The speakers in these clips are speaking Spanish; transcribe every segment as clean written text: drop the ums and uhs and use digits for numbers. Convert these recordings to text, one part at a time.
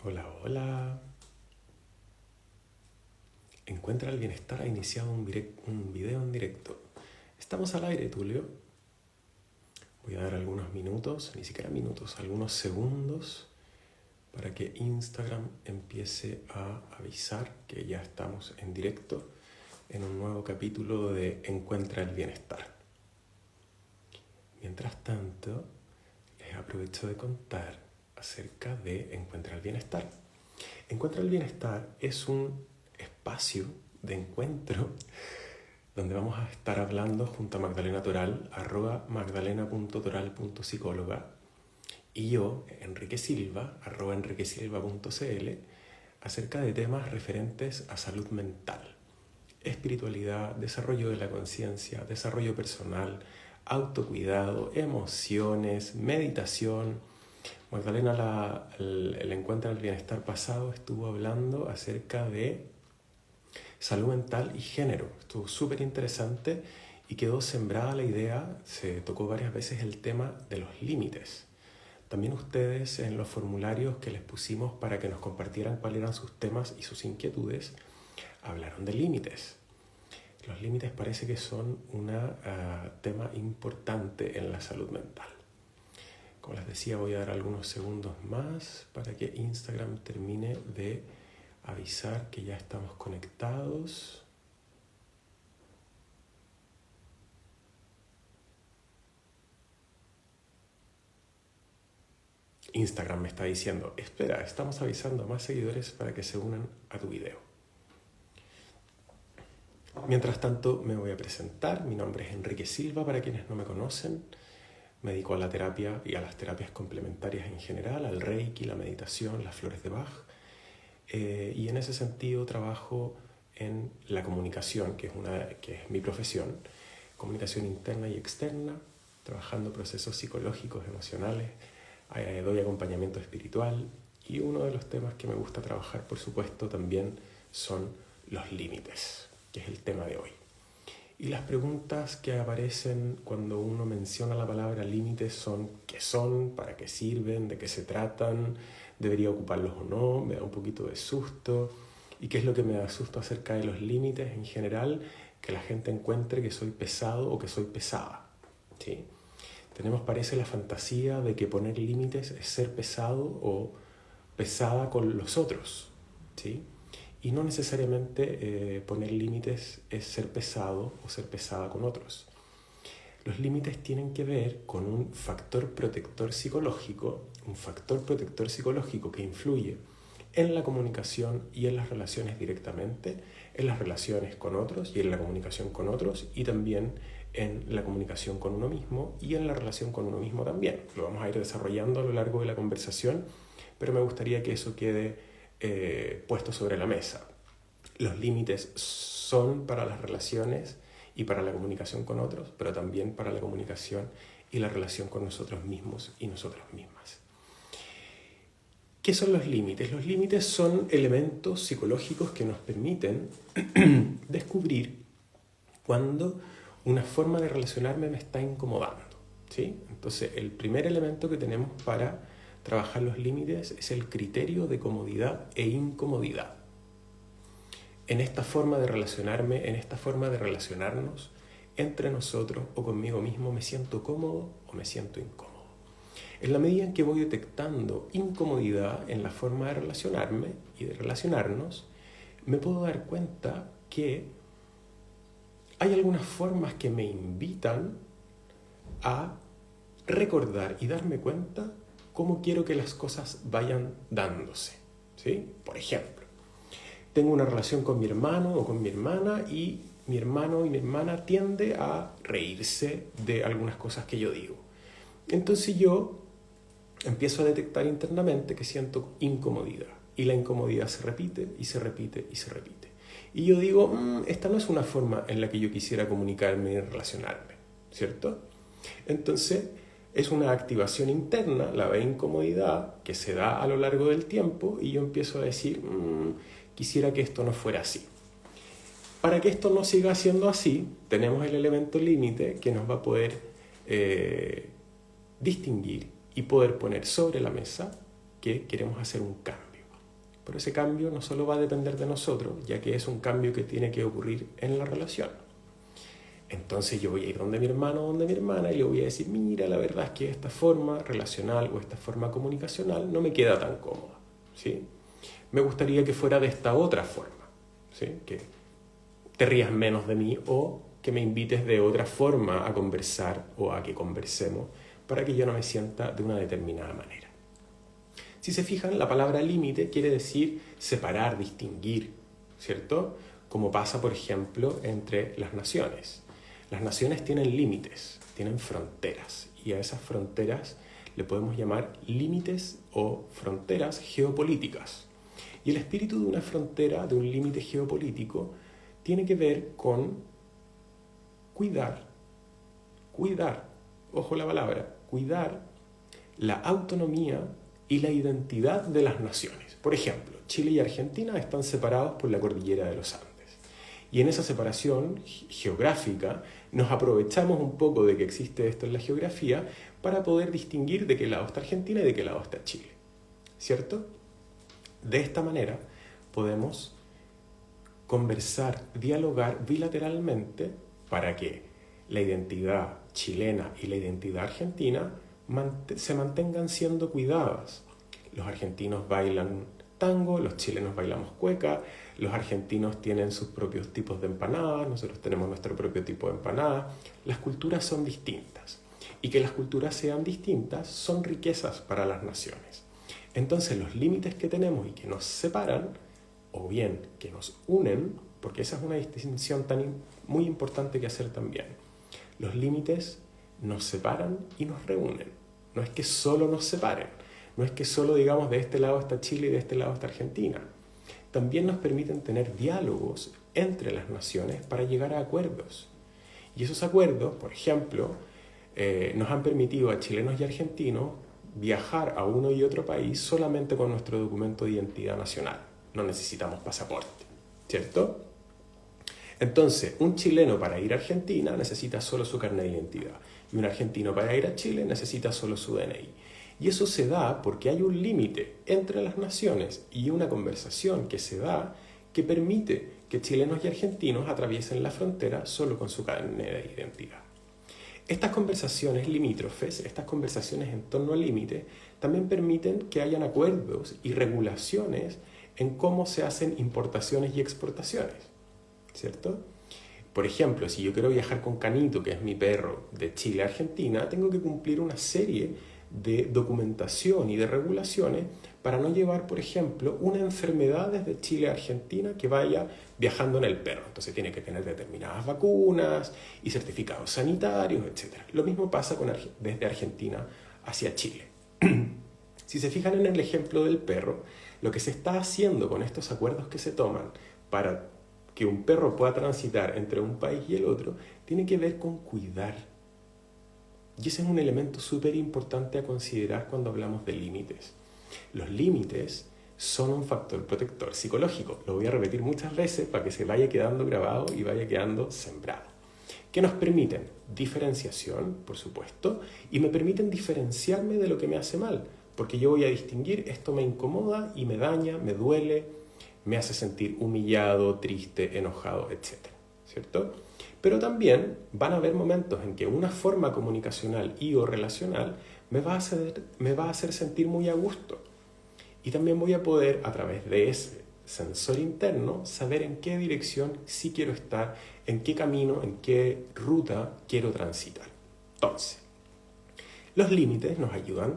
Hola, hola. Encuentra el Bienestar ha iniciado un video en directo. Estamos al aire, Tulio. Voy a dar algunos minutos, ni siquiera minutos, algunos segundos para que Instagram empiece a avisar que ya estamos en directo en un nuevo capítulo de Encuentra el Bienestar. Mientras tanto, les aprovecho de contar acerca de Encuentra el Bienestar. Encuentra el Bienestar es un espacio de encuentro donde vamos a estar hablando junto a Magdalena Toral, @magdalena.toral.psicóloga, y yo, Enrique Silva, @enriquesilva.cl, acerca de temas referentes a salud mental, espiritualidad, desarrollo de la conciencia, desarrollo personal, autocuidado, emociones, meditación. Magdalena, el Encuentro del Bienestar pasado, estuvo hablando acerca de salud mental y género. Estuvo súper interesante y quedó sembrada la idea, se tocó varias veces el tema de los límites. También ustedes en los formularios que les pusimos para que nos compartieran cuáles eran sus temas y sus inquietudes, hablaron de límites. Los límites parece que son un tema importante en la salud mental. Como les decía, voy a dar algunos segundos más para que Instagram termine de avisar que ya estamos conectados. Instagram me está diciendo, espera, estamos avisando a más seguidores para que se unan a tu video. Mientras tanto, me voy a presentar. Mi nombre es Enrique Silva, para quienes no me conocen. Me dedico a la terapia y a las terapias complementarias en general, al Reiki, la meditación, las flores de Bach. Y en ese sentido trabajo en la comunicación, que es mi profesión, comunicación interna y externa, trabajando procesos psicológicos, emocionales, doy acompañamiento espiritual, y uno de los temas que me gusta trabajar, por supuesto, también son los límites, que es el tema de hoy. Y las preguntas que aparecen cuando uno menciona la palabra límites son: ¿qué son? ¿Para qué sirven? ¿De qué se tratan? ¿Debería ocuparlos o no? Me da un poquito de susto. ¿Y qué es lo que me da susto acerca de los límites en general? Que la gente encuentre que soy pesado o que soy pesada, ¿sí? Tenemos, parece, la fantasía de que poner límites es ser pesado o pesada con los otros, ¿sí? Y no necesariamente poner límites es ser pesado o ser pesada con otros. Los límites tienen que ver con un factor protector psicológico que influye en la comunicación y en las relaciones directamente, en las relaciones con otros y en la comunicación con otros, y también en la comunicación con uno mismo y en la relación con uno mismo también. Lo vamos a ir desarrollando a lo largo de la conversación, pero me gustaría que eso quede puesto sobre la mesa. Los límites son para las relaciones y para la comunicación con otros, pero también para la comunicación y la relación con nosotros mismos y nosotras mismas. ¿Qué son los límites? Los límites son elementos psicológicos que nos permiten descubrir cuando una forma de relacionarme me está incomodando, ¿sí? Entonces, el primer elemento que tenemos para trabajar los límites es el criterio de comodidad e incomodidad. En esta forma de relacionarme, en esta forma de relacionarnos entre nosotros o conmigo mismo, ¿me siento cómodo o me siento incómodo? En la medida en que voy detectando incomodidad en la forma de relacionarme y de relacionarnos, me puedo dar cuenta que hay algunas formas que me invitan a recordar y darme cuenta cómo quiero que las cosas vayan dándose, ¿sí? Por ejemplo, tengo una relación con mi hermano o con mi hermana, y mi hermano y mi hermana tiende a reírse de algunas cosas que yo digo. Entonces yo empiezo a detectar internamente que siento incomodidad, y la incomodidad se repite y se repite y se repite. Y yo digo, esta no es una forma en la que yo quisiera comunicarme y relacionarme, ¿cierto? Entonces es una activación interna, la incomodidad, que se da a lo largo del tiempo, y yo empiezo a decir, quisiera que esto no fuera así. Para que esto no siga siendo así, tenemos el elemento límite que nos va a poder distinguir y poder poner sobre la mesa que queremos hacer un cambio. pero ese cambio no solo va a depender de nosotros, ya que es un cambio que tiene que ocurrir en la relación. Entonces yo voy a ir donde mi hermano o donde mi hermana y le voy a decir, mira, la verdad es que esta forma relacional o esta forma comunicacional no me queda tan cómoda, ¿sí? Me gustaría que fuera de esta otra forma, ¿sí? Que te rías menos de mí o que me invites de otra forma a conversar o a que conversemos para que yo no me sienta de una determinada manera. Si se fijan, la palabra límite quiere decir separar, distinguir, ¿cierto? Como pasa, por ejemplo, entre las naciones. Las naciones tienen límites, tienen fronteras, y a esas fronteras le podemos llamar límites o fronteras geopolíticas. Y el espíritu de una frontera, de un límite geopolítico, tiene que ver con cuidar, ojo la palabra, cuidar la autonomía y la identidad de las naciones. Por ejemplo, Chile y Argentina están separados por la cordillera de los Andes. Y en esa separación geográfica nos aprovechamos un poco de que existe esto en la geografía para poder distinguir de qué lado está Argentina y de qué lado está Chile. ¿Cierto? De esta manera podemos conversar, dialogar bilateralmente para que la identidad chilena y la identidad argentina se mantengan siendo cuidadas. Los argentinos bailan tango, los chilenos bailamos cueca, los argentinos tienen sus propios tipos de empanadas, nosotros tenemos nuestro propio tipo de empanada. Las culturas son distintas y que las culturas sean distintas son riquezas para las naciones. Entonces los límites que tenemos y que nos separan o bien que nos unen, porque esa es una distinción muy importante que hacer también. Los límites nos separan y nos reúnen. No es que solo nos separen, no es que solo digamos de este lado está Chile y de este lado está Argentina. También nos permiten tener diálogos entre las naciones para llegar a acuerdos. Y esos acuerdos, por ejemplo, nos han permitido a chilenos y argentinos viajar a uno y otro país solamente con nuestro documento de identidad nacional. No necesitamos pasaporte, ¿cierto? Entonces, un chileno para ir a Argentina necesita solo su carnet de identidad y un argentino para ir a Chile necesita solo su DNI. Y eso se da porque hay un límite entre las naciones y una conversación que se da que permite que chilenos y argentinos atraviesen la frontera solo con su carnet de identidad. Estas conversaciones limítrofes, estas conversaciones en torno al límite, también permiten que hayan acuerdos y regulaciones en cómo se hacen importaciones y exportaciones, ¿cierto? Por ejemplo, si yo quiero viajar con Canito, que es mi perro, de Chile a Argentina, tengo que cumplir una serie de documentación y de regulaciones para no llevar, por ejemplo, una enfermedad desde Chile a Argentina que vaya viajando en el perro. Entonces tiene que tener determinadas vacunas y certificados sanitarios, etc. Lo mismo pasa desde Argentina hacia Chile. Si se fijan en el ejemplo del perro, lo que se está haciendo con estos acuerdos que se toman para que un perro pueda transitar entre un país y el otro, tiene que ver con cuidar. Y ese es un elemento súper importante a considerar cuando hablamos de límites. Los límites son un factor protector psicológico. Lo voy a repetir muchas veces para que se vaya quedando grabado y vaya quedando sembrado. Que nos permiten diferenciación, por supuesto, y me permiten diferenciarme de lo que me hace mal. Porque yo voy a distinguir, esto me incomoda y me daña, me duele, me hace sentir humillado, triste, enojado, etc. ¿Cierto? Pero también van a haber momentos en que una forma comunicacional y o relacional me va a hacer sentir muy a gusto. Y también voy a poder, a través de ese sensor interno, saber en qué dirección sí quiero estar, en qué camino, en qué ruta quiero transitar. Entonces, los límites nos ayudan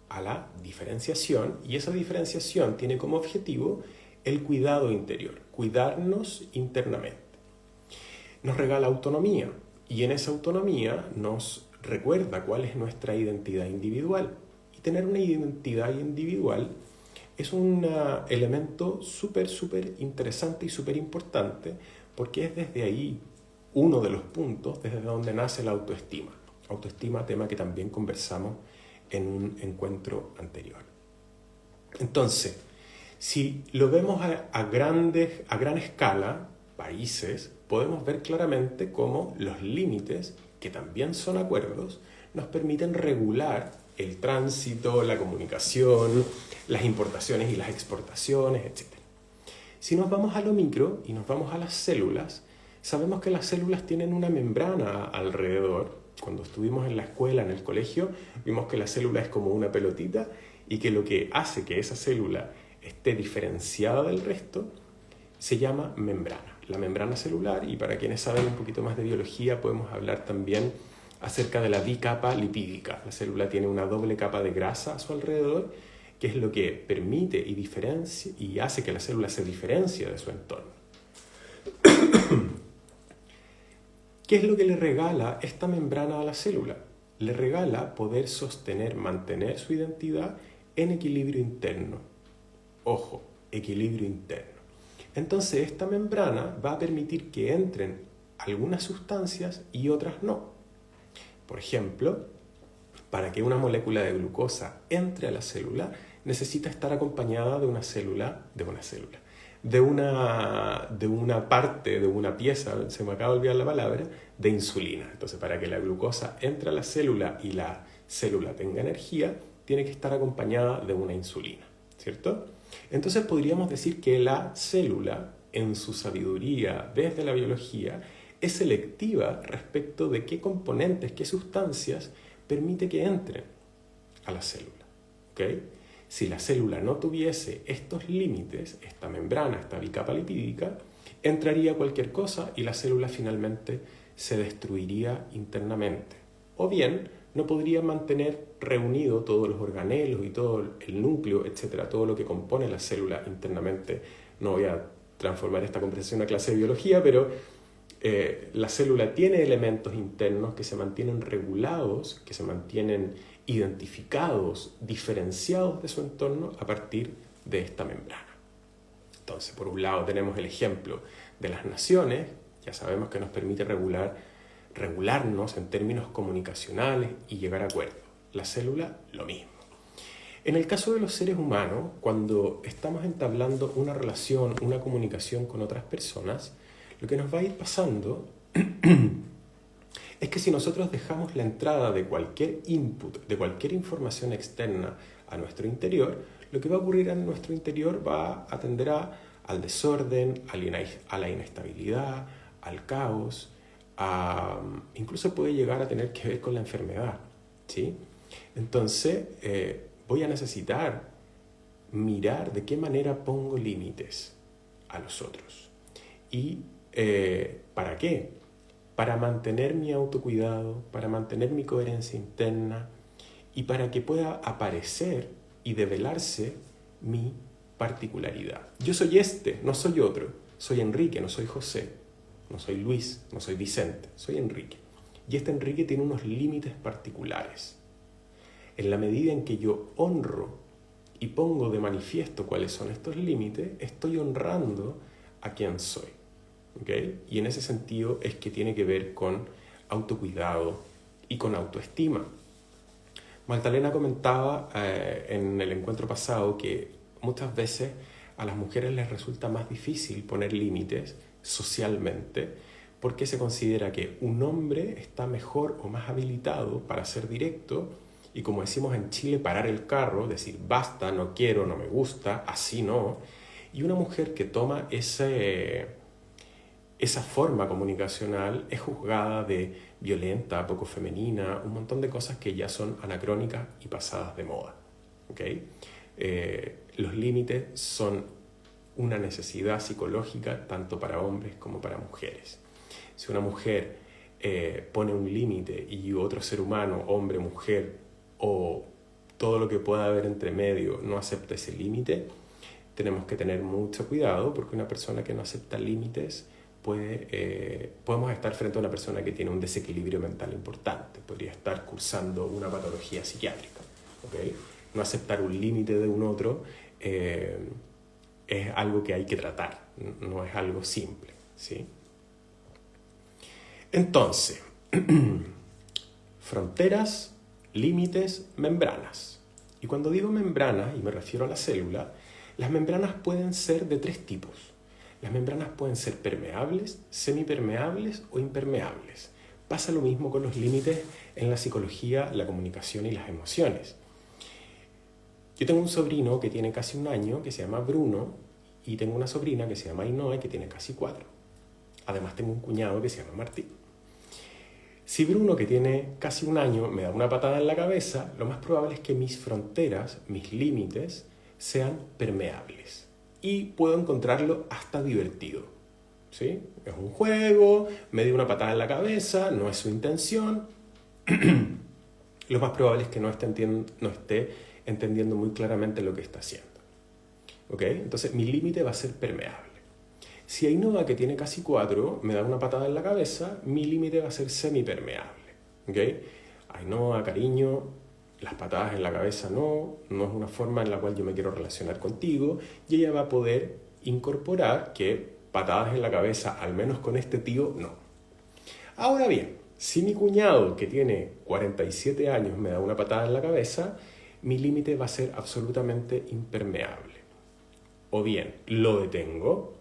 a la diferenciación y esa diferenciación tiene como objetivo el cuidado interior, cuidarnos internamente. Nos regala autonomía y en esa autonomía nos recuerda cuál es nuestra identidad individual. Y tener una identidad individual es un elemento súper interesante y súper importante porque es desde ahí uno de los puntos desde donde nace la autoestima. Autoestima, tema que también conversamos en un encuentro anterior. Entonces, si lo vemos a gran escala, países, podemos ver claramente cómo los límites, que también son acuerdos, nos permiten regular el tránsito, la comunicación, las importaciones y las exportaciones, etc. Si nos vamos a lo micro y nos vamos a las células, sabemos que las células tienen una membrana alrededor. Cuando estuvimos en la escuela, en el colegio, vimos que la célula es como una pelotita y que lo que hace que esa célula esté diferenciada del resto se llama membrana, la membrana celular. Y para quienes saben un poquito más de biología, podemos hablar también acerca de la bicapa lipídica. La célula tiene una doble capa de grasa a su alrededor, que es lo que permite y hace que la célula se diferencie de su entorno. ¿Qué es lo que le regala esta membrana a la célula? Le regala poder mantener su identidad en equilibrio interno. Ojo, equilibrio interno. Entonces esta membrana va a permitir que entren algunas sustancias y otras no. Por ejemplo, para que una molécula de glucosa entre a la célula, necesita estar acompañada de una pieza, se me acaba de olvidar la palabra, de insulina. Entonces, para que la glucosa entre a la célula y la célula tenga energía, tiene que estar acompañada de una insulina, ¿cierto? Entonces podríamos decir que la célula, en su sabiduría desde la biología, es selectiva respecto de qué componentes, qué sustancias permite que entren a la célula, ¿ok? Si la célula no tuviese estos límites, esta membrana, esta bicapa lipídica, entraría cualquier cosa y la célula finalmente se destruiría internamente. O bien, no podría mantener reunido todos los organelos y todo el núcleo, etcétera, todo lo que compone la célula internamente. No voy a transformar esta conversación en una clase de biología, pero la célula tiene elementos internos que se mantienen regulados, que se mantienen identificados, diferenciados de su entorno a partir de esta membrana. Entonces, por un lado tenemos el ejemplo de las naciones, ya sabemos que nos permite regularnos en términos comunicacionales y llegar a acuerdos. La célula, lo mismo. En el caso de los seres humanos, cuando estamos entablando una relación, una comunicación con otras personas, lo que nos va a ir pasando es que si nosotros dejamos la entrada de cualquier input, de cualquier información externa a nuestro interior, lo que va a ocurrir en nuestro interior va a tender al desorden, a la inestabilidad, al caos, incluso puede llegar a tener que ver con la enfermedad, ¿sí? Entonces, voy a necesitar mirar de qué manera pongo límites a los otros. ¿Y para qué? Para mantener mi autocuidado, para mantener mi coherencia interna y para que pueda aparecer y develarse mi particularidad. Yo soy no soy otro. Soy Enrique, no soy José. No soy Luis, no soy Vicente. Soy Enrique. Y este Enrique tiene unos límites particulares. En la medida en que yo honro y pongo de manifiesto cuáles son estos límites, estoy honrando a quien soy. ¿Okay? Y en ese sentido es que tiene que ver con autocuidado y con autoestima. Magdalena comentaba en el encuentro pasado que muchas veces a las mujeres les resulta más difícil poner límites socialmente porque se considera que un hombre está mejor o más habilitado para ser directo y, como decimos en Chile, parar el carro, decir basta, no quiero, no me gusta, así no. Y una mujer que toma esa forma comunicacional es juzgada de violenta, poco femenina, un montón de cosas que ya son anacrónicas y pasadas de moda. ¿Okay? Los límites son una necesidad psicológica tanto para hombres como para mujeres. Si una mujer pone un límite y otro ser humano, hombre, mujer o todo lo que pueda haber entre medio no acepta ese límite, tenemos que tener mucho cuidado porque una persona que no acepta límites podemos estar frente a una persona que tiene un desequilibrio mental importante, podría estar cursando una patología psiquiátrica. ¿Okay? No aceptar un límite de un otro es algo que hay que tratar, no es algo simple, ¿sí? Entonces, fronteras, límites, membranas. Y cuando digo membranas, y me refiero a la célula, las membranas pueden ser de 3 tipos. Las membranas pueden ser permeables, semipermeables o impermeables. Pasa lo mismo con los límites en la psicología, la comunicación y las emociones. Yo tengo un sobrino que tiene casi 1 año, que se llama Bruno, y tengo una sobrina que se llama Ainhoa, que tiene casi 4. Además tengo un cuñado que se llama Martín. Si Bruno, que tiene casi 1 año, me da una patada en la cabeza, lo más probable es que mis fronteras, mis límites, sean permeables. Y puedo encontrarlo hasta divertido. ¿Sí? Es un juego, me dio una patada en la cabeza, no es su intención. Lo más probable es que no esté entendiendo muy claramente lo que está haciendo. ¿Ok? Entonces mi límite va a ser permeable. Si Ainhoa, que tiene casi 4, me da una patada en la cabeza, mi límite va a ser semipermeable. ¿Ok? Ainhoa, cariño, las patadas en la cabeza no es una forma en la cual yo me quiero relacionar contigo, y ella va a poder incorporar que patadas en la cabeza, al menos con este tío, no. Ahora bien, si mi cuñado, que tiene 47 años, me da una patada en la cabeza, mi límite va a ser absolutamente impermeable. O bien lo detengo,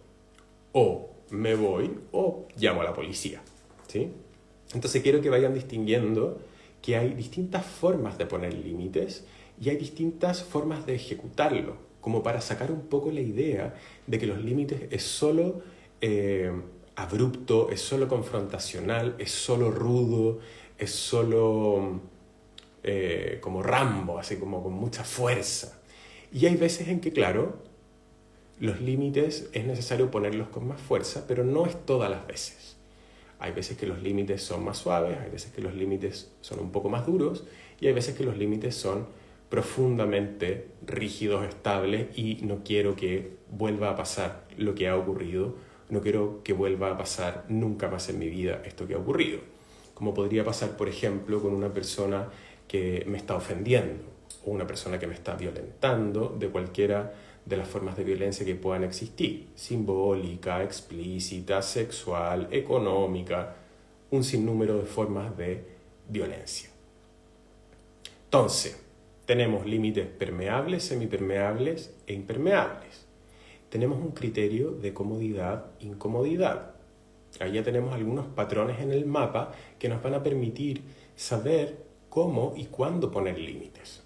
o me voy, o llamo a la policía. ¿Sí? Entonces quiero que vayan distinguiendo que hay distintas formas de poner límites y hay distintas formas de ejecutarlo, como para sacar un poco la idea de que los límites es solo abrupto, es solo confrontacional, es solo rudo, es solo como Rambo, así como con mucha fuerza. Y hay veces en que, claro, los límites es necesario ponerlos con más fuerza, pero no es todas las veces. Hay veces que los límites son más suaves, hay veces que los límites son un poco más duros y hay veces que los límites son profundamente rígidos, estables, y no quiero que vuelva a pasar lo que ha ocurrido, no quiero que vuelva a pasar nunca más en mi vida esto que ha ocurrido. Como podría pasar, por ejemplo, con una persona que me está ofendiendo o una persona que me está violentando, de cualquiera de las formas de violencia que puedan existir: simbólica, explícita, sexual, económica, un sinnúmero de formas de violencia. Entonces, tenemos límites permeables, semipermeables e impermeables. Tenemos un criterio de comodidad-incomodidad. Ahí ya tenemos algunos patrones en el mapa que nos van a permitir saber cómo y cuándo poner límites.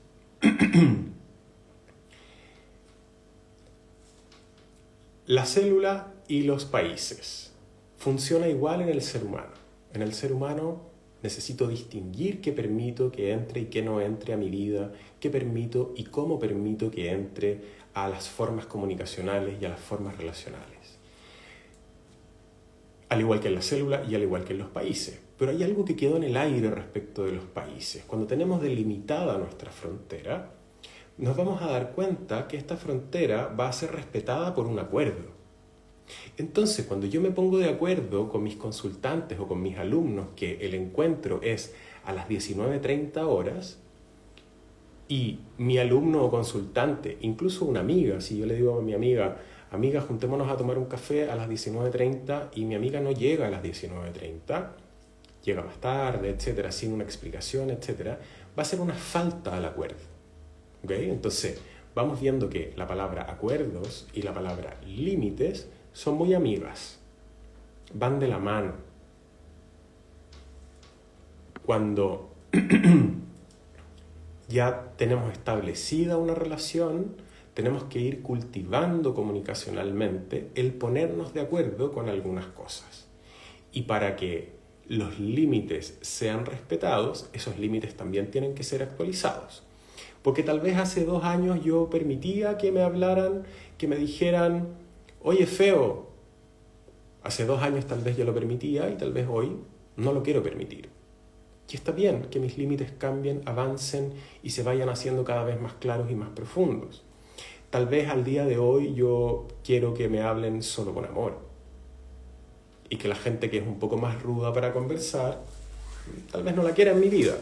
La célula y los países. Funciona igual en el ser humano. En el ser humano necesito distinguir qué permito que entre y qué no entre a mi vida, qué permito y cómo permito que entre a las formas comunicacionales y a las formas relacionales. Al igual que en la célula y al igual que en los países. Pero hay algo que quedó en el aire respecto de los países. Cuando tenemos delimitada nuestra frontera, nos vamos a dar cuenta que esta frontera va a ser respetada por un acuerdo. Entonces, cuando yo me pongo de acuerdo con mis consultantes o con mis alumnos que el encuentro es a las 19:30 horas, y mi alumno o consultante, incluso una amiga, si yo le digo a mi amiga, juntémonos a tomar un café a las 19:30, y mi amiga no llega a las 19:30, llega más tarde, etcétera, sin una explicación, etcétera, va a ser una falta al acuerdo. ¿Okay? Entonces, vamos viendo que la palabra acuerdos y la palabra límites son muy amigas, van de la mano. Cuando ya tenemos establecida una relación, tenemos que ir cultivando comunicacionalmente el ponernos de acuerdo con algunas cosas. Y para que los límites sean respetados, esos límites también tienen que ser actualizados. Porque tal vez hace 2 años yo permitía que me hablaran, que me dijeran, oye, feo. Hace 2 años tal vez yo lo permitía y tal vez hoy no lo quiero permitir. Y está bien que mis límites cambien, avancen y se vayan haciendo cada vez más claros y más profundos. Tal vez al día de hoy yo quiero que me hablen solo con amor. Y que la gente que es un poco más ruda para conversar, tal vez no la quiera en mi vida.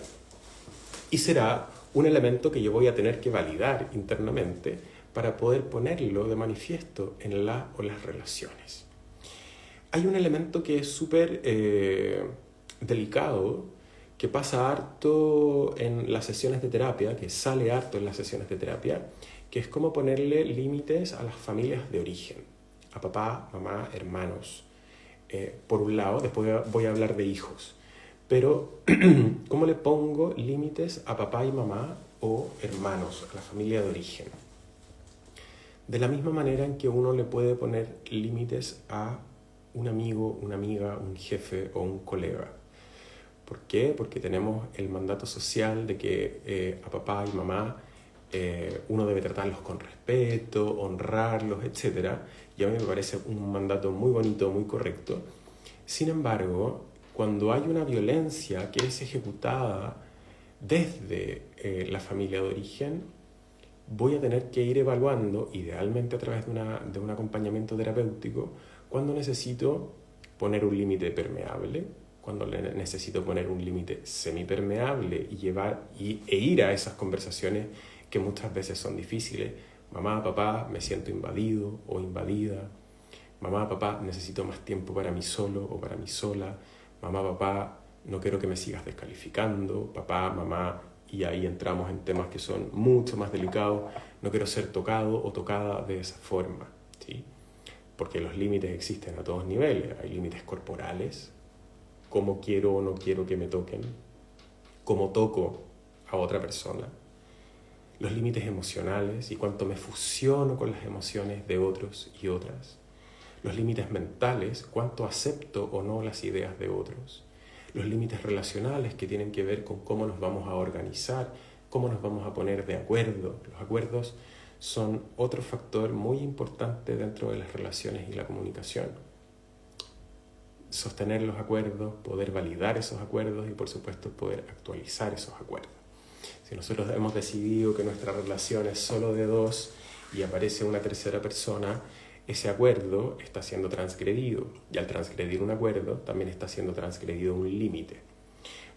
Y será un elemento que yo voy a tener que validar internamente para poder ponerlo de manifiesto en las relaciones. Hay un elemento que es súper delicado, que pasa harto en las sesiones de terapia, que sale harto en las sesiones de terapia, que es cómo ponerle límites a las familias de origen, a papá, mamá, hermanos. Por un lado, después voy a hablar de hijos. Pero, ¿cómo le pongo límites a papá y mamá o hermanos, a la familia de origen? De la misma manera en que uno le puede poner límites a un amigo, una amiga, un jefe o un colega. ¿Por qué? Porque tenemos el mandato social de que a papá y mamá uno debe tratarlos con respeto, honrarlos, etc. Y a mí me parece un mandato muy bonito, muy correcto. Sin embargo, cuando hay una violencia que es ejecutada desde la familia de origen, voy a tener que ir evaluando, idealmente a través de un acompañamiento terapéutico, cuando necesito poner un límite permeable, cuando necesito poner un límite semipermeable e ir a esas conversaciones que muchas veces son difíciles. Mamá, papá, me siento invadido o invadida. Mamá, papá, necesito más tiempo para mí solo o para mí sola. Mamá, papá, no quiero que me sigas descalificando. Papá, mamá, y ahí entramos en temas que son mucho más delicados. No quiero ser tocado o tocada de esa forma, ¿sí? Porque los límites existen a todos niveles. Hay límites corporales, cómo quiero o no quiero que me toquen, cómo toco a otra persona. Los límites emocionales y cuánto me fusiono con las emociones de otros y otras. Los límites mentales, cuánto acepto o no las ideas de otros. Los límites relacionales que tienen que ver con cómo nos vamos a organizar, cómo nos vamos a poner de acuerdo. Los acuerdos son otro factor muy importante dentro de las relaciones y la comunicación. Sostener los acuerdos, poder validar esos acuerdos y por supuesto poder actualizar esos acuerdos. Si nosotros hemos decidido que nuestra relación es solo de dos y aparece una tercera persona, ese acuerdo está siendo transgredido. Y al transgredir un acuerdo, también está siendo transgredido un límite.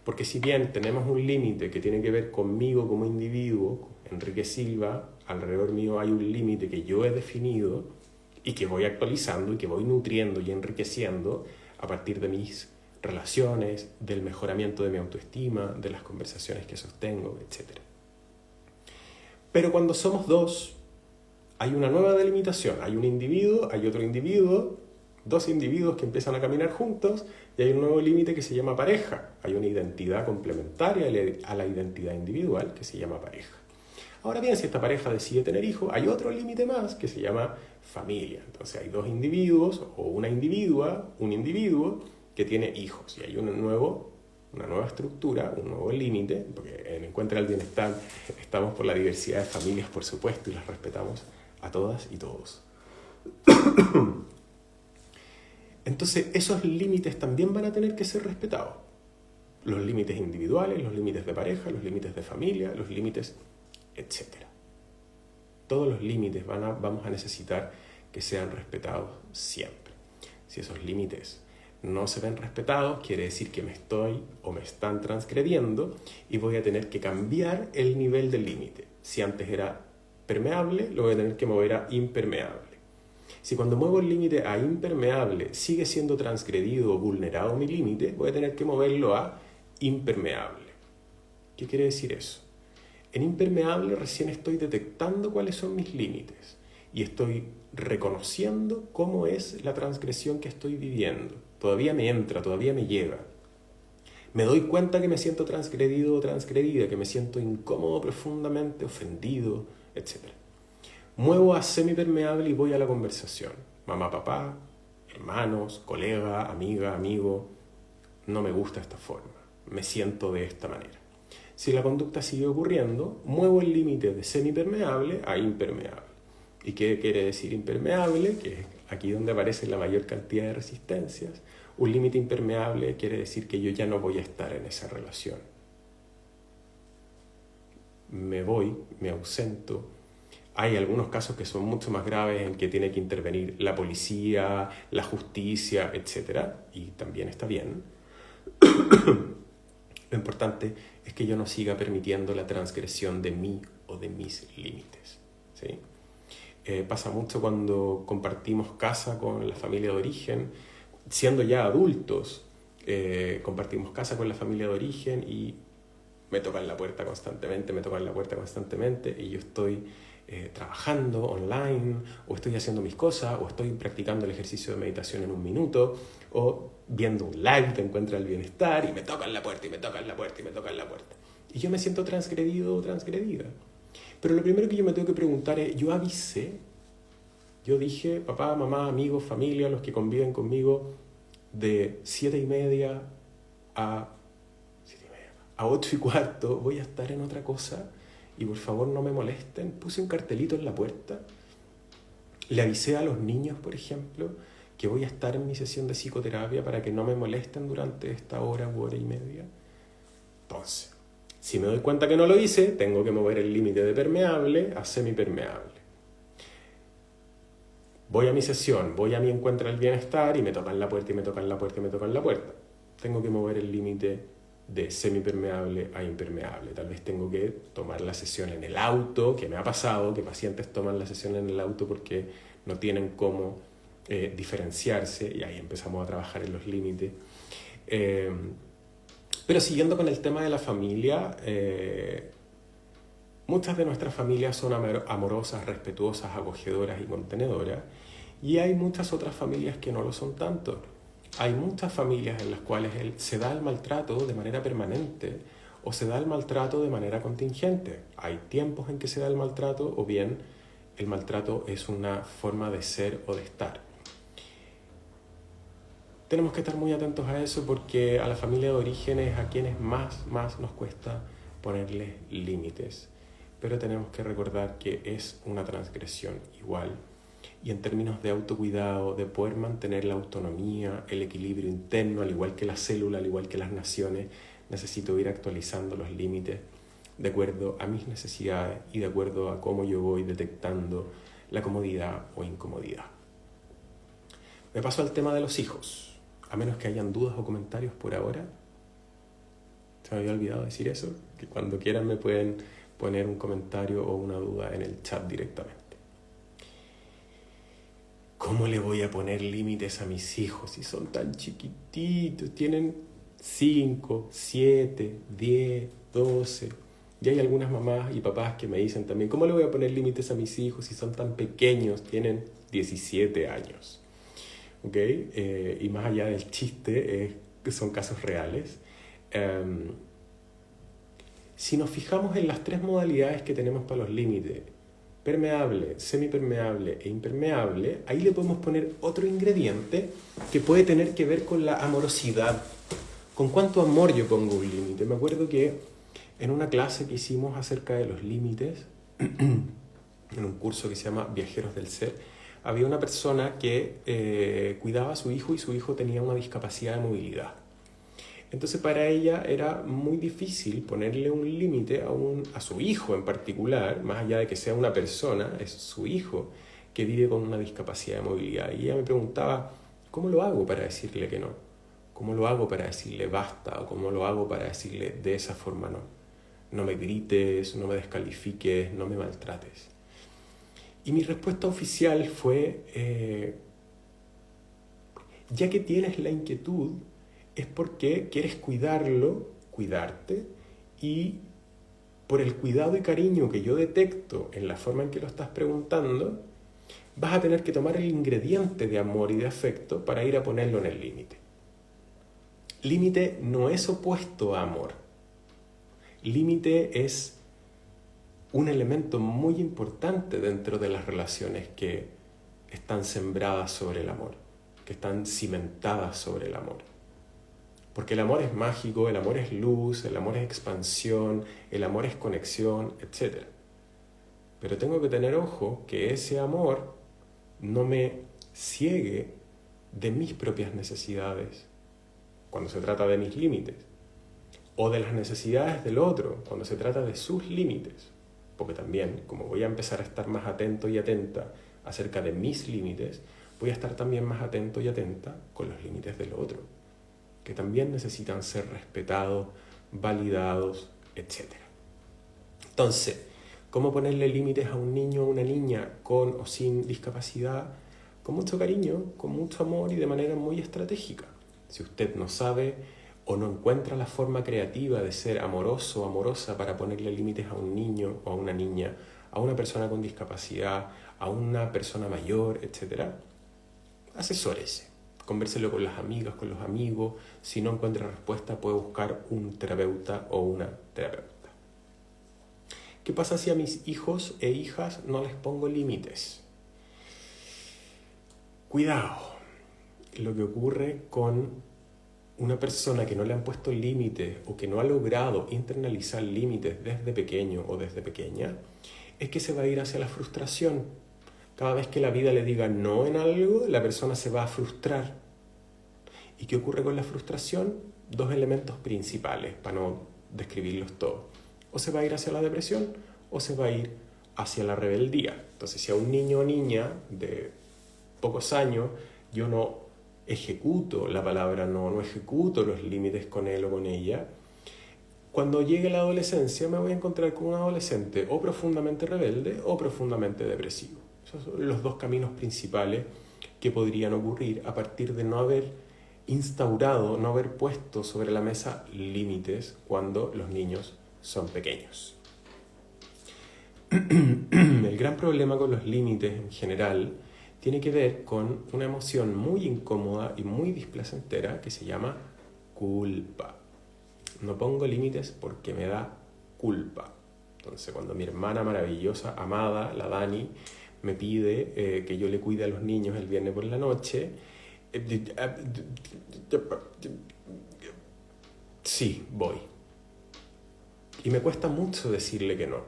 Porque si bien tenemos un límite que tiene que ver conmigo como individuo, Enrique Silva, alrededor mío hay un límite que yo he definido y que voy actualizando y que voy nutriendo y enriqueciendo a partir de mis relaciones, del mejoramiento de mi autoestima, de las conversaciones que sostengo, etc. Pero cuando somos dos, hay una nueva delimitación. Hay un individuo, hay otro individuo, dos individuos que empiezan a caminar juntos y hay un nuevo límite que se llama pareja. Hay una identidad complementaria a la identidad individual que se llama pareja. Ahora bien, si esta pareja decide tener hijos, hay otro límite más que se llama familia. Entonces hay dos individuos o una individua, un individuo que tiene hijos y hay una nueva estructura, un nuevo límite, porque en Encuentra el Bienestar estamos por la diversidad de familias, por supuesto, y las respetamos a todas y todos. Entonces, esos límites también van a tener que ser respetados. Los límites individuales, los límites de pareja, los límites de familia, los límites, etc. Todos los límites vamos a necesitar que sean respetados siempre. Si esos límites no se ven respetados, quiere decir que me están transgrediendo y voy a tener que cambiar el nivel del límite. Si antes era permeable, lo voy a tener que mover a impermeable. Si cuando muevo el límite a impermeable sigue siendo transgredido o vulnerado mi límite, voy a tener que moverlo a impermeable. ¿Qué quiere decir eso? En impermeable recién estoy detectando cuáles son mis límites y estoy reconociendo cómo es la transgresión que estoy viviendo. Todavía me entra, todavía me llega. Me doy cuenta que me siento transgredido o transgredida, que me siento incómodo profundamente, ofendido, etc. Muevo a semipermeable y voy a la conversación. Mamá, papá, hermanos, colega, amiga, amigo. No me gusta esta forma. Me siento de esta manera. Si la conducta sigue ocurriendo, muevo el límite de semipermeable a impermeable. ¿Y qué quiere decir impermeable? Que es aquí donde aparece la mayor cantidad de resistencias. Un límite impermeable quiere decir que yo ya no voy a estar en esa relación. Me voy, me ausento. Hay algunos casos que son mucho más graves en que tiene que intervenir la policía, la justicia, etc. Y también está bien. Lo importante es que yo no siga permitiendo la transgresión de mí o de mis límites, ¿sí? Pasa mucho cuando compartimos casa con la familia de origen, siendo ya adultos, compartimos casa con la familia de origen y me tocan la puerta constantemente, y yo estoy trabajando online, o estoy haciendo mis cosas, o estoy practicando el ejercicio de meditación en 1 minuto, o viendo un live de Encuentra el Bienestar, y me tocan la puerta, y me tocan la puerta, y me tocan la puerta. Y yo me siento transgredido o transgredida. Pero lo primero que yo me tengo que preguntar es, yo avisé, yo dije, papá, mamá, amigos, familia, los que conviven conmigo, de 7:30 a 8:15 voy a estar en otra cosa y por favor no me molesten. Puse un cartelito en la puerta, le avisé a los niños, por ejemplo, que voy a estar en mi sesión de psicoterapia para que no me molesten durante esta hora u hora y media. Entonces, si me doy cuenta que no lo hice, tengo que mover el límite de permeable a semipermeable. Voy a mi sesión, voy a mi Encuentra el Bienestar y me tocan la puerta y me tocan la puerta y me tocan la puerta. Tengo que mover el límite de semipermeable a impermeable. Tal vez tengo que tomar la sesión en el auto, que me ha pasado, que pacientes toman la sesión en el auto porque no tienen cómo diferenciarse, y ahí empezamos a trabajar en los límites. Pero siguiendo con el tema de la familia, muchas de nuestras familias son amorosas, respetuosas, acogedoras y contenedoras, y hay muchas otras familias que no lo son tanto. Hay muchas familias en las cuales se da el maltrato de manera permanente o se da el maltrato de manera contingente. Hay tiempos en que se da el maltrato, o bien el maltrato es una forma de ser o de estar. Tenemos que estar muy atentos a eso, porque a la familia de origen es a quienes más nos cuesta ponerles límites. Pero tenemos que recordar que es una transgresión igual. Y en términos de autocuidado, de poder mantener la autonomía, el equilibrio interno, al igual que la célula, al igual que las naciones, necesito ir actualizando los límites de acuerdo a mis necesidades y de acuerdo a cómo yo voy detectando la comodidad o incomodidad. Me paso al tema de los hijos, a menos que hayan dudas o comentarios por ahora. Se me había olvidado decir eso, que cuando quieran me pueden poner un comentario o una duda en el chat directamente. ¿Cómo le voy a poner límites a mis hijos si son tan chiquititos? Tienen 5, 7, 10, 12. Y hay algunas mamás y papás que me dicen también, ¿cómo le voy a poner límites a mis hijos si son tan pequeños? Tienen 17 años. ¿Okay? Y más allá del chiste, son casos reales. Si nos fijamos en las 3 modalidades que tenemos para los límites, permeable, semipermeable e impermeable, ahí le podemos poner otro ingrediente que puede tener que ver con la amorosidad. ¿Con cuánto amor yo pongo un límite? Me acuerdo que en una clase que hicimos acerca de los límites, en un curso que se llama Viajeros del Ser, había una persona que cuidaba a su hijo y su hijo tenía una discapacidad de movilidad. Entonces para ella era muy difícil ponerle un límite a su hijo en particular, más allá de que sea una persona, es su hijo que vive con una discapacidad de movilidad. Y ella me preguntaba, ¿cómo lo hago para decirle que no? ¿Cómo lo hago para decirle basta? ¿O cómo lo hago para decirle de esa forma no? No me grites, no me descalifiques, no me maltrates. Y mi respuesta oficial fue, ya que tienes la inquietud, es porque quieres cuidarlo, cuidarte, y por el cuidado y cariño que yo detecto en la forma en que lo estás preguntando, vas a tener que tomar el ingrediente de amor y de afecto para ir a ponerlo en el límite. Límite no es opuesto a amor. Límite es un elemento muy importante dentro de las relaciones que están sembradas sobre el amor, que están cimentadas sobre el amor. Porque el amor es mágico, el amor es luz, el amor es expansión, el amor es conexión, etc. Pero tengo que tener ojo que ese amor no me ciegue de mis propias necesidades cuando se trata de mis límites, o de las necesidades del otro cuando se trata de sus límites. Porque también, como voy a empezar a estar más atento y atenta acerca de mis límites, voy a estar también más atento y atenta con los límites del otro, que también necesitan ser respetados, validados, etc. Entonces, ¿cómo ponerle límites a un niño o una niña con o sin discapacidad? Con mucho cariño, con mucho amor y de manera muy estratégica. Si usted no sabe o no encuentra la forma creativa de ser amoroso o amorosa para ponerle límites a un niño o a una niña, a una persona con discapacidad, a una persona mayor, etc., asesórese. Convérselo con las amigas, con los amigos. Si no encuentra respuesta, puede buscar un terapeuta o una terapeuta. ¿Qué pasa si a mis hijos e hijas no les pongo límites? Cuidado. Lo que ocurre con una persona que no le han puesto límites o que no ha logrado internalizar límites desde pequeño o desde pequeña es que se va a ir hacia la frustración. Cada vez que la vida le diga no en algo, la persona se va a frustrar. ¿Y qué ocurre con la frustración? Dos elementos principales, para no describirlos todos. O se va a ir hacia la depresión o se va a ir hacia la rebeldía. Entonces, si a un niño o niña de pocos años yo no ejecuto la palabra no ejecuto los límites con él o con ella, cuando llegue la adolescencia me voy a encontrar con un adolescente o profundamente rebelde o profundamente depresivo. Esos son los dos caminos principales que podrían ocurrir a partir de no haber instaurado, no haber puesto sobre la mesa límites cuando los niños son pequeños. El gran problema con los límites en general tiene que ver con una emoción muy incómoda y muy displacentera que se llama culpa. No pongo límites porque me da culpa. Entonces, cuando mi hermana maravillosa, amada, la Dani, me pide que yo le cuide a los niños el viernes por la noche, sí, voy. Y me cuesta mucho decirle que no.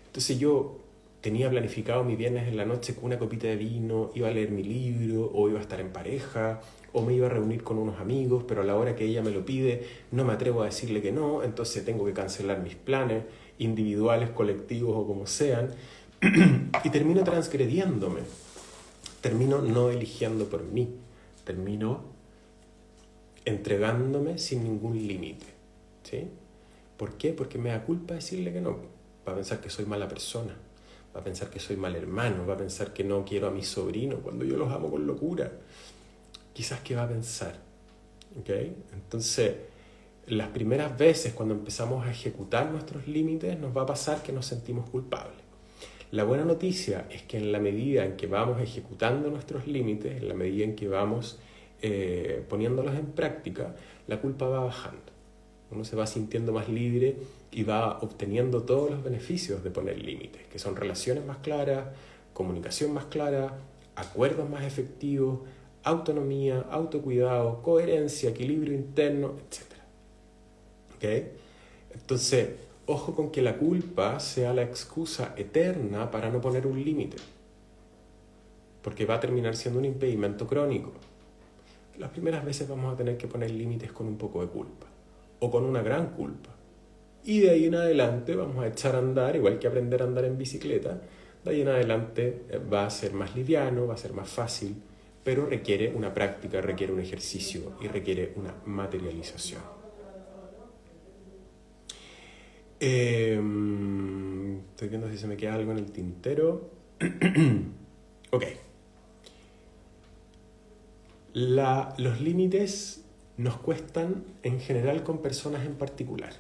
Entonces yo tenía planificado mi viernes en la noche con una copita de vino, iba a leer mi libro, o iba a estar en pareja, o me iba a reunir con unos amigos, pero a la hora que ella me lo pide no me atrevo a decirle que no, entonces tengo que cancelar mis planes, individuales, colectivos o como sean, y termino transgrediéndome, termino no eligiendo por mí, termino entregándome sin ningún límite, ¿sí? ¿Por qué? Porque me da culpa decirle que no. Va a pensar que soy mala persona, va a pensar que soy mal hermano, va a pensar que no quiero a mis sobrinos cuando yo los amo con locura. Quizás que va a pensar, ¿ok? Entonces, las primeras veces cuando empezamos a ejecutar nuestros límites nos va a pasar que nos sentimos culpables. La buena noticia es que en la medida en que vamos ejecutando nuestros límites, en la medida en que vamos poniéndolos en práctica, la culpa va bajando. Uno se va sintiendo más libre y va obteniendo todos los beneficios de poner límites, que son relaciones más claras, comunicación más clara, acuerdos más efectivos, autonomía, autocuidado, coherencia, equilibrio interno, etc. ¿Okay? Entonces, ojo con que la culpa sea la excusa eterna para no poner un límite, porque va a terminar siendo un impedimento crónico. Las primeras veces vamos a tener que poner límites con un poco de culpa, o con una gran culpa. Y de ahí en adelante vamos a echar a andar, igual que aprender a andar en bicicleta, de ahí en adelante va a ser más liviano, va a ser más fácil, pero requiere una práctica, requiere un ejercicio y requiere una materialización. Estoy viendo si se me queda algo en el tintero. Ok. Los límites nos cuestan en general con personas en particular.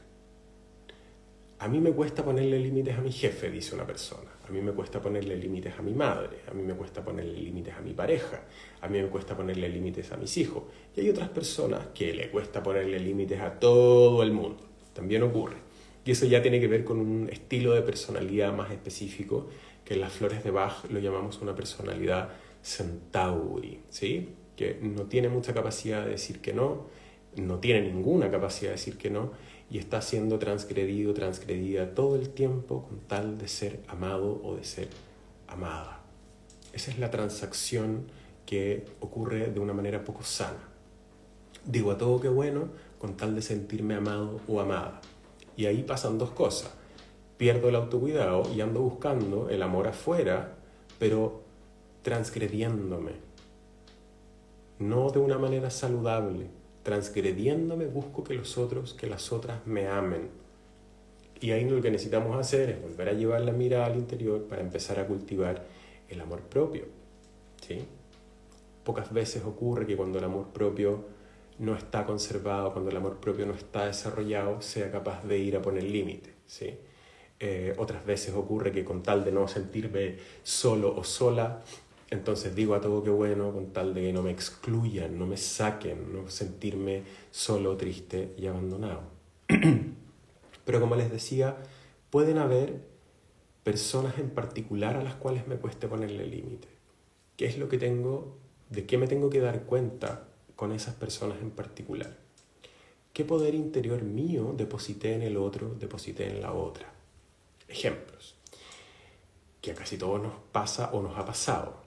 A mí me cuesta ponerle límites a mi jefe, dice una persona. A mí me cuesta ponerle límites a mi madre. A mí me cuesta ponerle límites a mi pareja. A mí me cuesta ponerle límites a mis hijos. Y hay otras personas que le cuesta ponerle límites a todo el mundo. También ocurre. Y eso ya tiene que ver con un estilo de personalidad más específico, que en las flores de Bach lo llamamos una personalidad centauri, ¿sí? Que no tiene mucha capacidad de decir que no, no tiene ninguna capacidad de decir que no, y está siendo transgredido, transgredida todo el tiempo con tal de ser amado o de ser amada. Esa es la transacción que ocurre de una manera poco sana. Digo a todo que bueno con tal de sentirme amado o amada. Y ahí pasan dos cosas. Pierdo el autocuidado y ando buscando el amor afuera, pero transgrediéndome. No de una manera saludable. Transgrediéndome busco que los otros, que las otras me amen. Y ahí lo que necesitamos hacer es volver a llevar la mirada al interior para empezar a cultivar el amor propio, ¿sí? Pocas veces ocurre que cuando el amor propio no está conservado, cuando el amor propio no está desarrollado, sea capaz de ir a poner límites, ¿sí? Otras veces ocurre que con tal de no sentirme solo o sola, entonces digo a todo que bueno, con tal de que no me excluyan, no me saquen, no sentirme solo, triste y abandonado. Pero como les decía, pueden haber personas en particular a las cuales me cueste ponerle límite. ¿Qué es lo que tengo, de qué me tengo que dar cuenta con esas personas en particular? ¿Qué poder interior mío deposité en el otro, deposité en la otra? Ejemplos, que a casi todos nos pasa o nos ha pasado.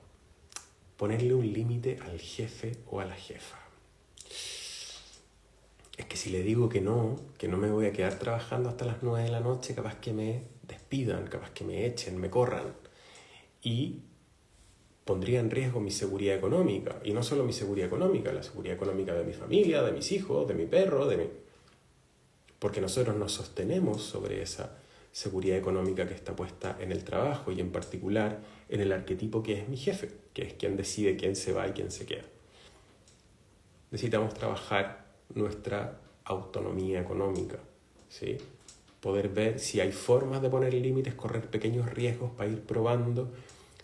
Ponerle un límite al jefe o a la jefa. Es que si le digo que no me voy a quedar trabajando hasta las 9 de la noche, capaz que me despidan, capaz que me echen, me corran. Y pondría en riesgo mi seguridad económica. Y no solo mi seguridad económica, la seguridad económica de mi familia, de mis hijos, de mi perro, porque nosotros nos sostenemos sobre esa seguridad económica que está puesta en el trabajo y en particular en el arquetipo que es mi jefe, que es quien decide quién se va y quién se queda. Necesitamos trabajar nuestra autonomía económica, ¿sí? Poder ver si hay formas de poner límites, correr pequeños riesgos para ir probando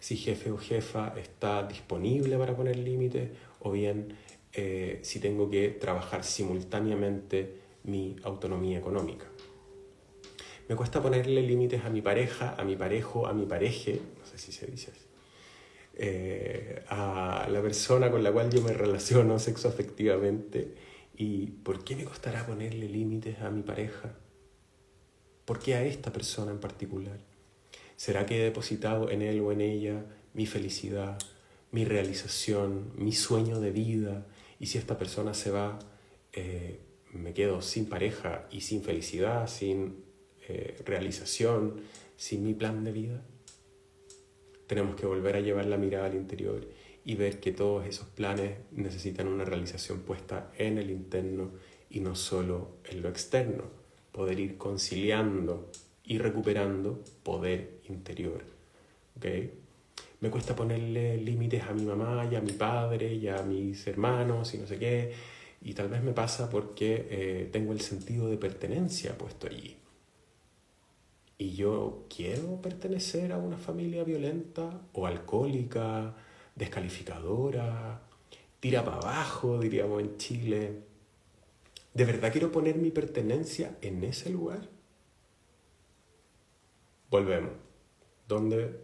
si jefe o jefa está disponible para poner límites o bien si tengo que trabajar simultáneamente mi autonomía económica. Me cuesta ponerle límites a mi pareja, a mi parejo, a mi pareje, no sé si se dice así, a la persona con la cual yo me relaciono sexoafectivamente. ¿Y por qué me costará ponerle límites a mi pareja? ¿Por qué a esta persona en particular? ¿Será que he depositado en él o en ella mi felicidad, mi realización, mi sueño de vida? Y si esta persona se va, me quedo sin pareja y sin felicidad, sin realización, sin mi plan de vida. Tenemos que volver a llevar la mirada al interior y ver que todos esos planes necesitan una realización puesta en el interno y no solo en lo externo. Poder ir conciliando y recuperando poder interior. ¿Okay? Me cuesta ponerle límites a mi mamá y a mi padre y a mis hermanos y no sé qué. Y tal vez me pasa porque tengo el sentido de pertenencia puesto allí. Y yo quiero pertenecer a una familia violenta o alcohólica, descalificadora, tira para abajo, diríamos en Chile. ¿De verdad quiero poner mi pertenencia en ese lugar? Volvemos. ¿Dónde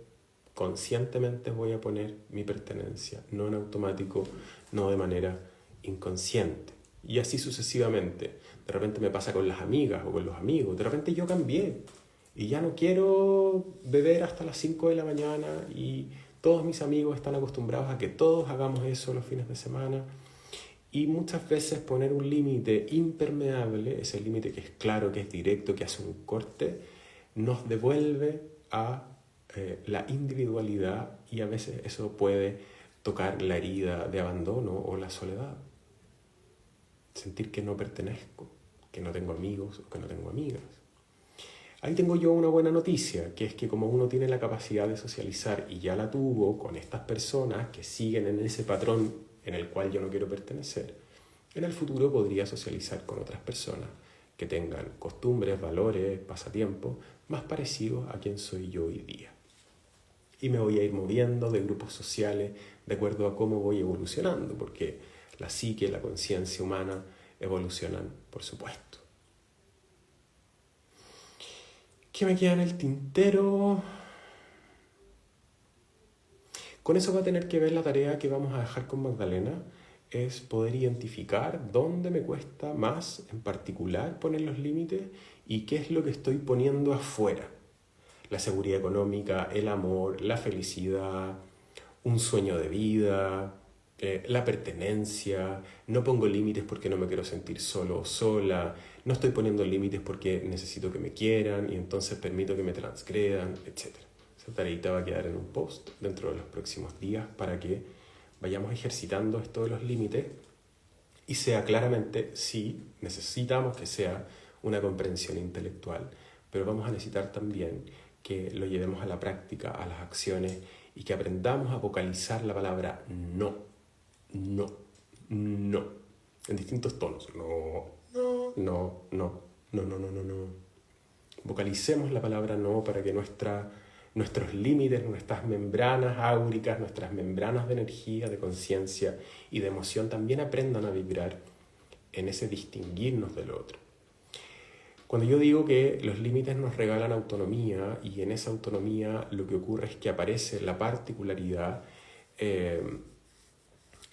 conscientemente voy a poner mi pertenencia? No en automático, no de manera inconsciente. Y así sucesivamente. De repente me pasa con las amigas o con los amigos. De repente yo cambié. Y ya no quiero beber hasta las 5 de la mañana y todos mis amigos están acostumbrados a que todos hagamos eso los fines de semana. Y muchas veces poner un límite impermeable, ese límite que es claro, que es directo, que hace un corte, nos devuelve a la individualidad y a veces eso puede tocar la herida de abandono o la soledad. Sentir que no pertenezco, que no tengo amigos o que no tengo amigas. Ahí tengo yo una buena noticia, que es que como uno tiene la capacidad de socializar y ya la tuvo con estas personas que siguen en ese patrón en el cual yo no quiero pertenecer, en el futuro podría socializar con otras personas que tengan costumbres, valores, pasatiempos más parecidos a quien soy yo hoy día. Y me voy a ir moviendo de grupos sociales de acuerdo a cómo voy evolucionando, porque la psique, la conciencia humana evolucionan, por supuesto. ¿Qué me queda en el tintero? Con eso va a tener que ver la tarea que vamos a dejar con Magdalena, es poder identificar dónde me cuesta más en particular poner los límites y qué es lo que estoy poniendo afuera. La seguridad económica, el amor, la felicidad, un sueño de vida, la pertenencia. No pongo límites porque no me quiero sentir solo o sola. No estoy poniendo límites porque necesito que me quieran y entonces permito que me transgredan, etc. Esa tareita va a quedar en un post dentro de los próximos días para que vayamos ejercitando esto de los límites y sea claramente, sí, necesitamos que sea una comprensión intelectual, pero vamos a necesitar también que lo llevemos a la práctica, a las acciones y que aprendamos a vocalizar la palabra no, no, no. en distintos tonos. No, no, no, no, no, no, no, no, no. Vocalicemos la palabra no para que nuestros límites, nuestras membranas áuricas, nuestras membranas de energía, de conciencia y de emoción también aprendan a vibrar en ese distinguirnos del otro. Cuando yo digo que los límites nos regalan autonomía y en esa autonomía lo que ocurre es que aparece la particularidad,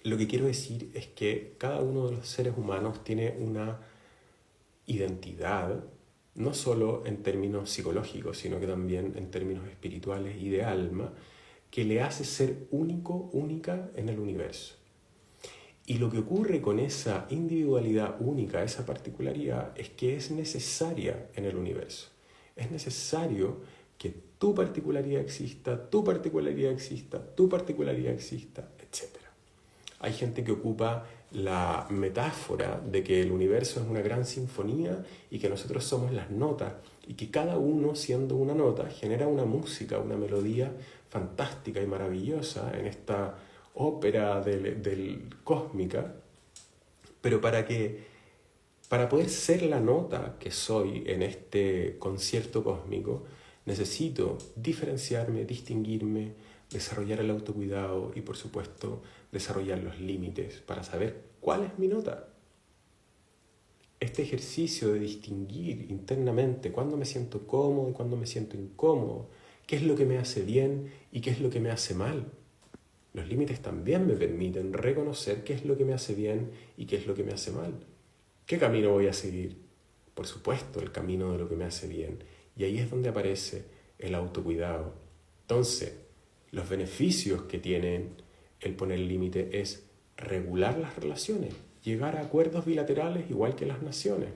lo que quiero decir es que cada uno de los seres humanos tiene una identidad, no solo en términos psicológicos, sino que también en términos espirituales y de alma, que le hace ser único, única en el universo. Y lo que ocurre con esa individualidad única, esa particularidad, es que es necesaria en el universo. Es necesario que tu particularidad exista, tu particularidad exista, tu particularidad exista, etc. Hay gente que ocupa la metáfora de que el universo es una gran sinfonía y que nosotros somos las notas y que cada uno, siendo una nota, genera una música, una melodía fantástica y maravillosa en esta ópera del cósmica, pero para poder ser la nota que soy en este concierto cósmico, necesito diferenciarme, distinguirme, desarrollar el autocuidado y, por supuesto, desarrollar los límites para saber cuál es mi nota. Este ejercicio de distinguir internamente cuándo me siento cómodo y cuándo me siento incómodo, qué es lo que me hace bien y qué es lo que me hace mal. Los límites también me permiten reconocer qué es lo que me hace bien y qué es lo que me hace mal. ¿Qué camino voy a seguir? Por supuesto, el camino de lo que me hace bien. Y ahí es donde aparece el autocuidado. Entonces, los beneficios que tienen el poner límite es regular las relaciones, llegar a acuerdos bilaterales igual que las naciones.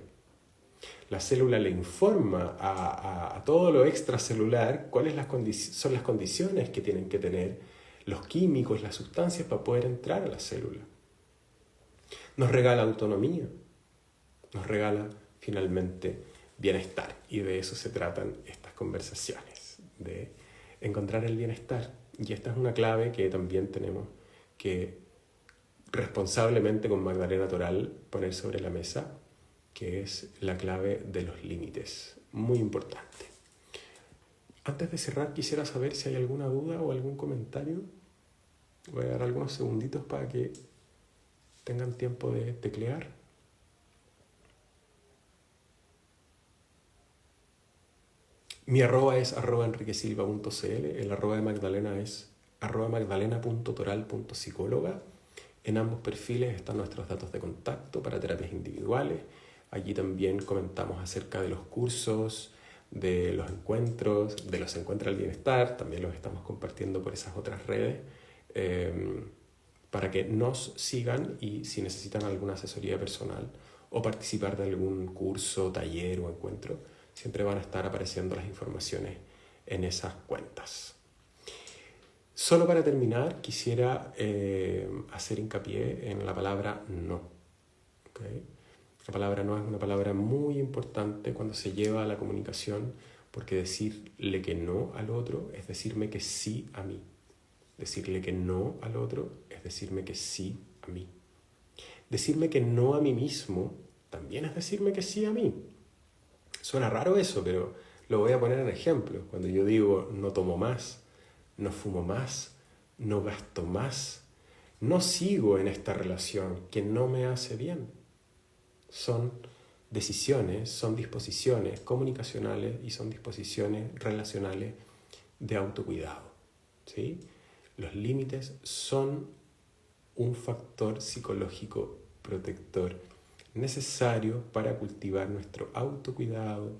La célula le informa a todo lo extracelular cuáles son las condiciones que tienen que tener los químicos, las sustancias para poder entrar a la célula. Nos regala autonomía, nos regala finalmente bienestar. Y de eso se tratan estas conversaciones, de encontrar el bienestar. Y esta es una clave que también tenemos que responsablemente con Magdalena Toral poner sobre la mesa, que es la clave de los límites. Muy importante. Antes de cerrar, quisiera saber si hay alguna duda o algún comentario. Voy a dar algunos segunditos para que tengan tiempo de teclear. Mi arroba es @enriquesilva.cl, el arroba de Magdalena es @magdalena.toral.psicóloga. En ambos perfiles están nuestros datos de contacto para terapias individuales. Allí también comentamos acerca de los cursos, de los encuentros al bienestar. También los estamos compartiendo por esas otras redes. Para que nos sigan y si necesitan alguna asesoría personal o participar de algún curso, taller o encuentro, siempre van a estar apareciendo las informaciones en esas cuentas. Solo para terminar, quisiera hacer hincapié en la palabra no. ¿Okay? La palabra no es una palabra muy importante cuando se lleva a la comunicación, porque decirle que no al otro es decirme que sí a mí. Decirle que no al otro es decirme que sí a mí. Decirme que no a mí mismo también es decirme que sí a mí. Suena raro eso, pero lo voy a poner en ejemplo. Cuando yo digo no tomo más, no fumo más, no gasto más, no sigo en esta relación que no me hace bien. Son decisiones, son disposiciones comunicacionales y son disposiciones relacionales de autocuidado. ¿Sí? Los límites son un factor psicológico protector necesario para cultivar nuestro autocuidado,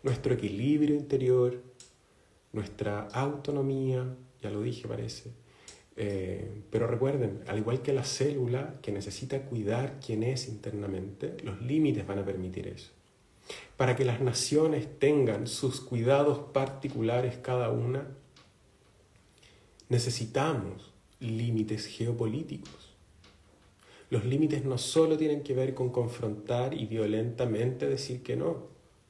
nuestro equilibrio interior, nuestra autonomía, ya lo dije parece. Pero recuerden, al igual que la célula que necesita cuidar quién es internamente, los límites van a permitir eso. Para que las naciones tengan sus cuidados particulares cada una, necesitamos límites geopolíticos. Los límites no solo tienen que ver con confrontar y violentamente decir que no.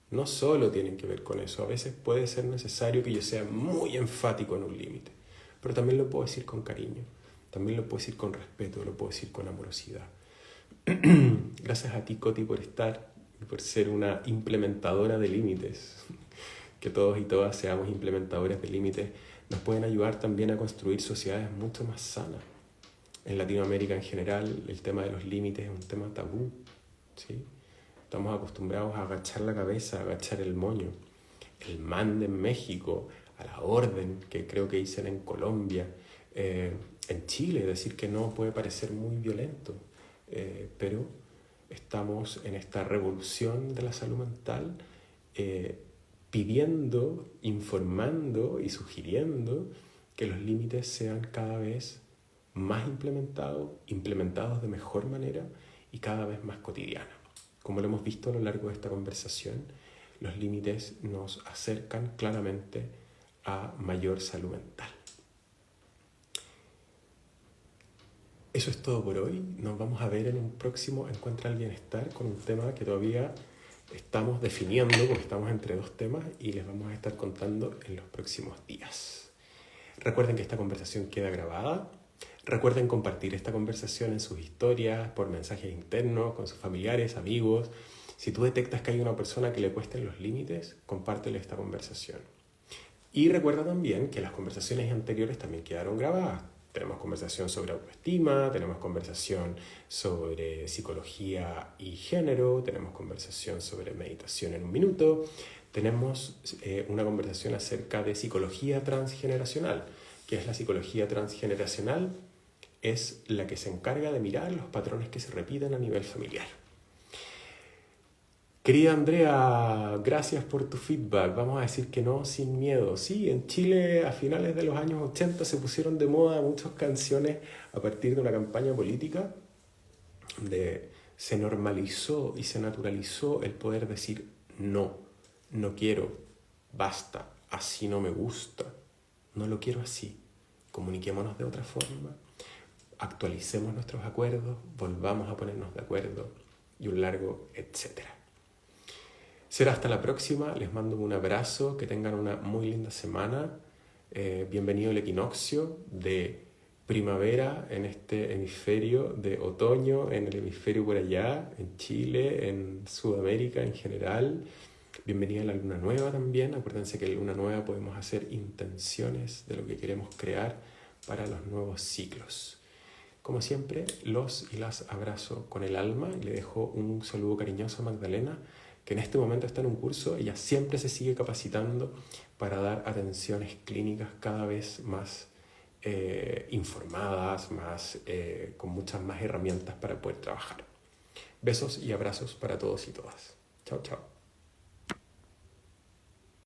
No solo tienen que ver con eso. A veces puede ser necesario que yo sea muy enfático en un límite. Pero también lo puedo decir con cariño. También lo puedo decir con respeto. Lo puedo decir con amorosidad. Gracias a ti, Coti, por estar y por ser una implementadora de límites. Que todos y todas seamos implementadores de límites nos pueden ayudar también a construir sociedades mucho más sanas. En Latinoamérica en general, el tema de los límites es un tema tabú, ¿sí? Estamos acostumbrados a agachar la cabeza, a agachar el moño. El mande en México, a la orden, que creo que dicen en Colombia, en Chile, decir que no puede parecer muy violento, pero estamos en esta revolución de la salud mental, pidiendo, informando y sugiriendo que los límites sean cada vez más implementados de mejor manera y cada vez más cotidianos. Como lo hemos visto a lo largo de esta conversación, los límites nos acercan claramente a mayor salud mental. Eso es todo por hoy. Nos vamos a ver en un próximo Encuentra el Bienestar con un tema que todavía estamos definiendo, porque estamos entre dos temas y les vamos a estar contando en los próximos días. Recuerden que esta conversación queda grabada. Recuerden compartir esta conversación en sus historias, por mensajes internos, con sus familiares, amigos. Si tú detectas que hay una persona que le cuesten los límites, compártele esta conversación. Y recuerda también que las conversaciones anteriores también quedaron grabadas. Tenemos conversación sobre autoestima, tenemos conversación sobre psicología y género, tenemos conversación sobre meditación en un minuto, tenemos una conversación acerca de psicología transgeneracional. ¿Qué es la psicología transgeneracional? Es la que se encarga de mirar los patrones que se repiten a nivel familiar. Querida Andrea, gracias por tu feedback. Vamos a decir que no sin miedo. Sí, en Chile a finales de los años 80 se pusieron de moda muchas canciones a partir de una campaña política donde se normalizó y se naturalizó el poder decir no, no quiero, basta, así no me gusta, no lo quiero así. Comuniquémonos de otra forma, actualicemos nuestros acuerdos, volvamos a ponernos de acuerdo y un largo etcétera. Será hasta la próxima, les mando un abrazo, que tengan una muy linda semana. Bienvenido el equinoccio de primavera en este hemisferio, de otoño en el hemisferio por allá, en Chile, en Sudamérica en general. Bienvenida a la luna nueva también. Acuérdense que en la luna nueva podemos hacer intenciones de lo que queremos crear para los nuevos ciclos. Como siempre, los y las abrazo con el alma y le dejo un saludo cariñoso a Magdalena, que en este momento está en un curso. Ella siempre se sigue capacitando para dar atenciones clínicas cada vez más informadas, con muchas más herramientas para poder trabajar. Besos y abrazos para todos y todas. Chao, chao.